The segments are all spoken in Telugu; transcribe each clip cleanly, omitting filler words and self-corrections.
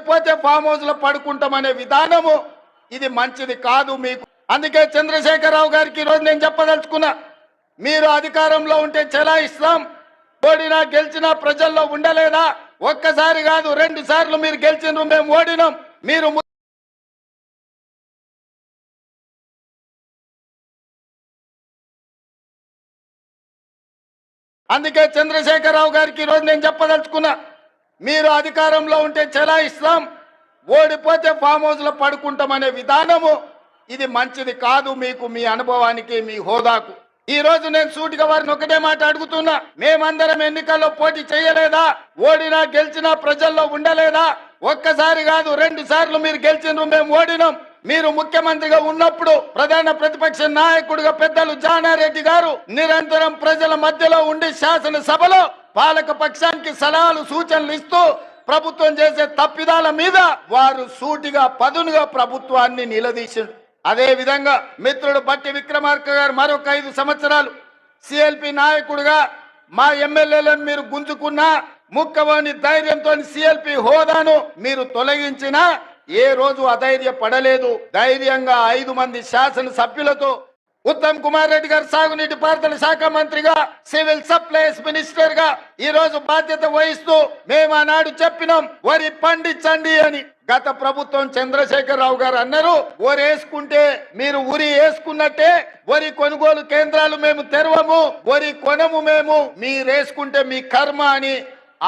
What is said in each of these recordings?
ఓడిపోతే ఫామ్ హౌస్ లో పడుకుంటామనే విధానము ఇది మంచిది కాదు మీకు. అందుకే చంద్రశేఖరరావు గారికి ఈరోజు నేను చెప్పదలుచుకున్నా, మీరు అధికారంలో ఉంటే చెలాయిస్తాం, ఓడినా గెలిచినా ప్రజల్లో ఉండలేదా? ఒక్కసారి కాదు 2 సార్లు మీరు గెలిచినారు, మేము ఓడినాం. మీరు అందుకే చంద్రశేఖరరావు గారికి ఈరోజు నేను చెప్పదలుచుకున్నా, మీరు అధికారంలో ఉంటే చెలాయిస్తాం, ఓడిపోతే ఫామ్ హౌస్ లో పడుకుంటామనే విధానము ఇది మంచిది కాదు మీకు, మీ అనుభవానికి, మీ హోదాకు. ఈ రోజు నేను సూటిగా వారిని ఒకటే మాట అడుగుతున్నా, మేమందరం ఎన్నికల్లో పోటీ చేయలేదా? ఓడినా గెలిచినా ప్రజల్లో ఉండలేదా? ఒక్కసారి కాదు 2 సార్లు మీరు గెలిచినారు, మేము ఓడినాం. మీరు ముఖ్యమంత్రిగా ఉన్నప్పుడు ప్రధాన ప్రతిపక్ష నాయకుడిగా పెద్దలు జానారెడ్డి గారు నిరంతరం ప్రజల మధ్యలో ఉండి శాసనసభలో పాలక పక్షానికి సలహాలు సూచనలు ఇస్తూ ప్రభుత్వం చేసే తప్పిదాల మీద వారు సూటిగా పదునుగా ప్రభుత్వాన్ని నిలదీశారు. అదే విధంగా మిత్రుడు బట్టి విక్రమార్క గారు మరొక 5 సంవత్సరాలు సిఎల్పి నాయకుడిగా మా ఎమ్మెల్యేలను మీరు గుంజుకున్నా, ముక్కవని ధైర్యంతో సిఎల్పి హోదాను మీరు తొలగించినా ఏ రోజు అధైర్యపడలేదు. ధైర్యంగా 5 మంది శాసనసభ్యులతో ఉత్తమ్ కుమార్ రెడ్డి గారు సాగునీటి పారుదల శాఖ మంత్రిగా, సివిల్ సప్లైస్ మినిస్టర్ గా ఈ రోజు బాధ్యత వహిస్తూ మేము ఆనాడు చెప్పినాం వరి పండించండి అని. గత ప్రభుత్వం చంద్రశేఖరరావు గారు అన్నారు, వరి వేసుకుంటే మీరు ఉరి వేసుకున్నట్టే, వరి కొనుగోలు కేంద్రాలు మేము తెరవము, వరి కొనము మేము, మీరు వేసుకుంటే మీ కర్మ అని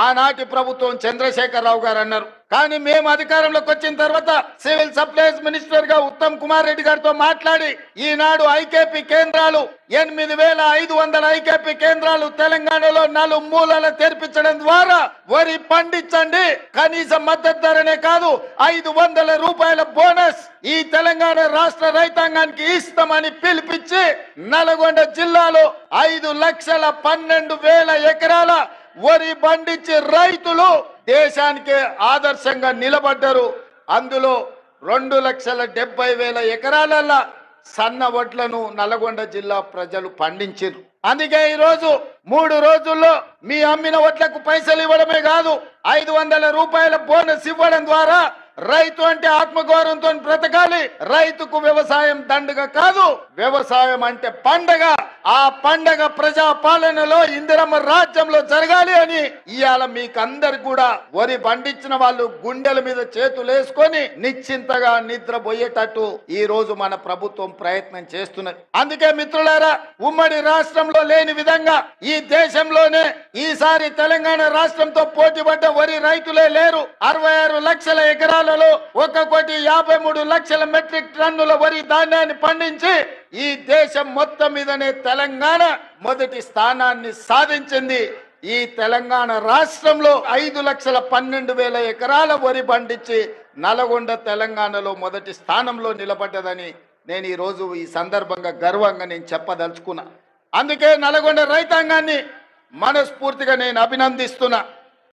ఆనాటి ప్రభుత్వం చంద్రశేఖరరావు గారు అన్నారు. కానీ మేము అధికారంలోకి వచ్చిన తర్వాత సివిల్ సప్లైస్ మినిస్టర్ గా ఉత్తమ్ కుమార్ రెడ్డి గారితో మాట్లాడి ఈనాడు ఐకేపీ కేంద్రాలు 8500 ఐకేపీ కేంద్రాలు తెలంగాణలో 4 మూలల తెరిపించడం ద్వారా వరి పండించండి, కనీస మద్దతు ధరనే కాదు 500 రూపాయల బోనస్ ఈ తెలంగాణ రాష్ట్ర రైతాంగానికి ఇస్తామని పిలిపించి నల్గొండ జిల్లాలో 5,12,000 ఎకరాల వరి పండించి రైతులు దేశానికి ఆదర్శంగా నిలబడ్డారు. అందులో 2,70,000 ఎకరాల సన్న వడ్లను నల్గొండ జిల్లా ప్రజలు పండించారు. అందుకే ఈ రోజు 3 రోజుల్లో మీ అమ్మిన వడ్లకు పైసలు ఇవ్వడమే కాదు 500 రూపాయల బోనస్ ఇవ్వడం ద్వారా రైతు అంటే ఆత్మగౌరవంతో బ్రతకాలి. రైతుకు వ్యవసాయం దండగ కాదు, వ్యవసాయం అంటే పండగ. ఆ పండగ ప్రజా పాలనలో ఇందిరమ్మ రాజ్యంలో జరగాలి అని ఇవాళ మీకందరు కూడా వరి పండించిన వాళ్ళు గుండెల మీద చేతులు వేసుకొని నిశ్చింతగా నిద్రపోయేటట్టు ఈ రోజు మన ప్రభుత్వం ప్రయత్నం చేస్తున్నది. అందుకే మిత్రులారా, ఉమ్మడి రాష్ట్రంలో లేని విధంగా ఈ దేశంలోనే ఈసారి తెలంగాణ రాష్ట్రంతో పోటీ పడ్డ వరి రైతులే లేరు. 66 లక్షల ఎకరాలలో 1,53,00,000 మెట్రిక్ టన్నుల వరి ధాన్యాన్ని పండించి ఈ దేశం మొత్తం మీదనే తెలంగాణ మొదటి స్థానాన్ని సాధించింది. ఈ తెలంగాణ రాష్ట్రంలో 5,12,000 ఎకరాల వరి పండించి నల్గొండ తెలంగాణలో మొదటి స్థానంలో నిలబడ్డదని నేను ఈ రోజు ఈ సందర్భంగా గర్వంగా నేను చెప్పదలుచుకున్నా. అందుకే నల్గొండ రైతాంగాన్ని మనస్ఫూర్తిగా నేను అభినందిస్తున్నా.